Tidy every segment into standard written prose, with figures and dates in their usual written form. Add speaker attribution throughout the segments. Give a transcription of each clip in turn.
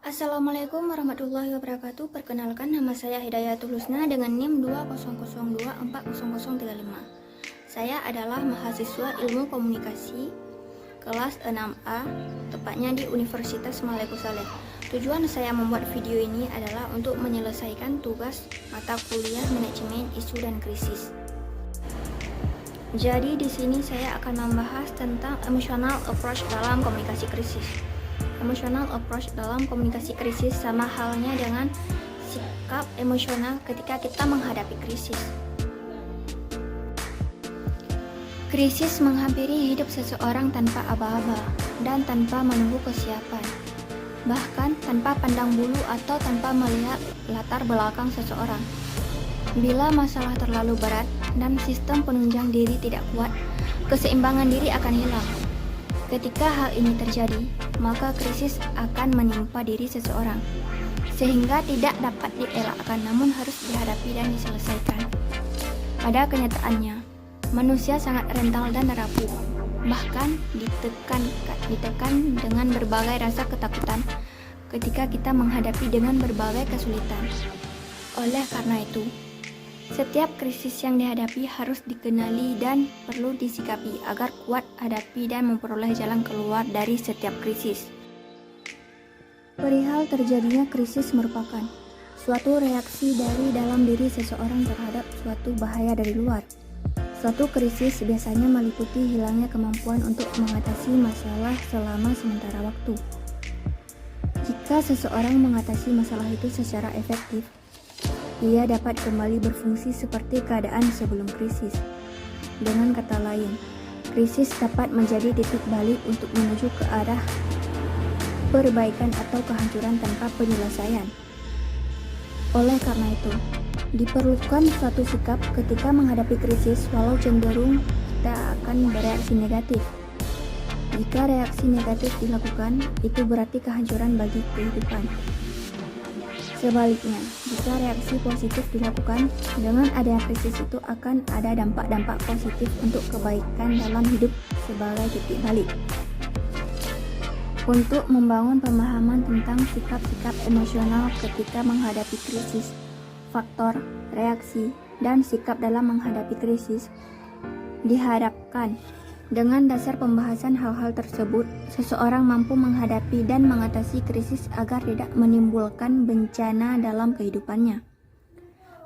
Speaker 1: Assalamualaikum warahmatullahi wabarakatuh. Perkenalkan, nama saya Hidayatul Husna dengan NIM 20024005. Saya adalah mahasiswa Ilmu Komunikasi kelas 6A, tepatnya di Universitas Malayku Saleh. Tujuan saya membuat video ini adalah untuk menyelesaikan tugas mata kuliah Manajemen Isu dan Krisis. Jadi di sini saya akan membahas tentang emotional approach dalam komunikasi krisis. Emotional approach dalam komunikasi krisis sama halnya dengan sikap emosional ketika kita menghadapi krisis. Krisis menghampiri hidup seseorang tanpa aba-aba dan tanpa menunggu kesiapan, bahkan tanpa pandang bulu atau tanpa melihat latar belakang seseorang. Bila masalah terlalu berat dan sistem penunjang diri tidak kuat, keseimbangan diri akan hilang. Ketika hal ini terjadi, maka krisis akan menimpa diri seseorang, sehingga tidak dapat dielakkan namun harus dihadapi dan diselesaikan. Pada kenyataannya, manusia sangat rentan dan rapuh, bahkan ditekan dengan berbagai rasa ketakutan ketika kita menghadapi dengan berbagai kesulitan. Oleh karena itu, setiap krisis yang dihadapi harus dikenali dan perlu disikapi agar kuat hadapi dan memperoleh jalan keluar dari setiap krisis. Perihal terjadinya krisis merupakan suatu reaksi dari dalam diri seseorang terhadap suatu bahaya dari luar. Suatu krisis biasanya meliputi hilangnya kemampuan untuk mengatasi masalah selama sementara waktu. Jika seseorang mengatasi masalah itu secara efektif, ia dapat kembali berfungsi seperti keadaan sebelum krisis. Dengan kata lain, krisis dapat menjadi titik balik untuk menuju ke arah perbaikan atau kehancuran tanpa penyelesaian. Oleh karena itu, diperlukan suatu sikap ketika menghadapi krisis walau cenderung kita akan bereaksi negatif. Jika reaksi negatif dilakukan, itu berarti kehancuran bagi kehidupan. Sebaliknya, jika reaksi positif dilakukan, dengan adanya krisis itu akan ada dampak-dampak positif untuk kebaikan dalam hidup sebagai titik balik. Untuk membangun pemahaman tentang sikap-sikap emosional ketika menghadapi krisis, faktor, reaksi, dan sikap dalam menghadapi krisis, diharapkan dengan dasar pembahasan hal-hal tersebut, seseorang mampu menghadapi dan mengatasi krisis agar tidak menimbulkan bencana dalam kehidupannya.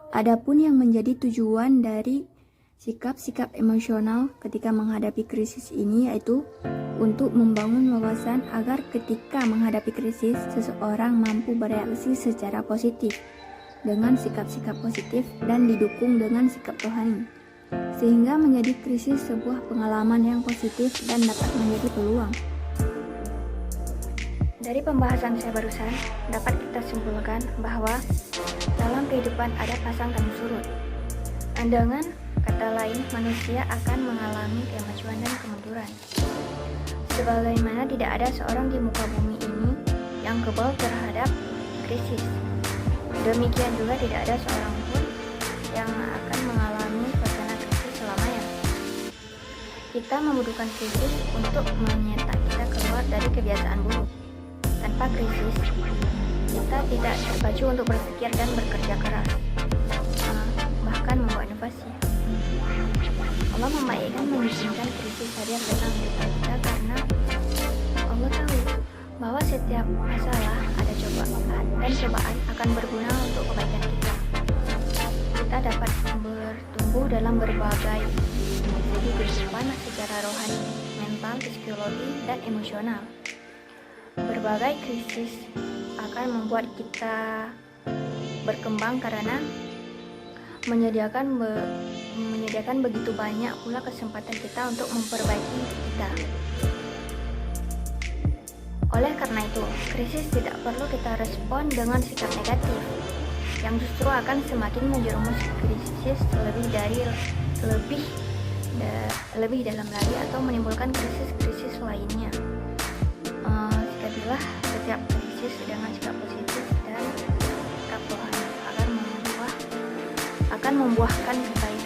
Speaker 1: Adapun yang menjadi tujuan dari sikap-sikap emosional ketika menghadapi krisis ini yaitu untuk membangun wawasan agar ketika menghadapi krisis, seseorang mampu bereaksi secara positif dengan sikap-sikap positif dan didukung dengan sikap rohani, sehingga menjadi krisis sebuah pengalaman yang positif dan dapat menjadi peluang. Dari pembahasan saya barusan, dapat kita simpulkan bahwa dalam kehidupan ada pasang dan surut. Dengan kata lain, manusia akan mengalami kemajuan dan kemunduran. Sebagaimana tidak ada seorang di muka bumi ini yang kebal terhadap krisis. Demikian juga tidak ada seorang pun yang akan mengalami kita membutuhkan krisis untuk menyetak kita keluar dari kebiasaan buruk. Tanpa krisis, kita tidak terpacu untuk berpikir dan bekerja keras, bahkan membuat inovasi. Allah membaikkan mengizinkan krisis hadir dalam hidup kita karena Allah tahu bahwa setiap masalah ada cobaan dan cobaan akan berguna untuk kebaikan kita. Kita dapat bertumbuh dalam berbagai segi kehidupan secara rohani, mental, psikologi, dan emosional. Berbagai krisis akan membuat kita berkembang karena menyediakan begitu banyak pula kesempatan kita untuk memperbaiki kita. Oleh karena itu, krisis tidak perlu kita respon dengan sikap negatif, yang justru akan semakin menjerumus krisis lebih dalam lagi atau menimbulkan krisis-krisis lainnya. Sikapilah setiap krisis dengan sikap positif dan sikap rohani agar akan membuahkan kebaikan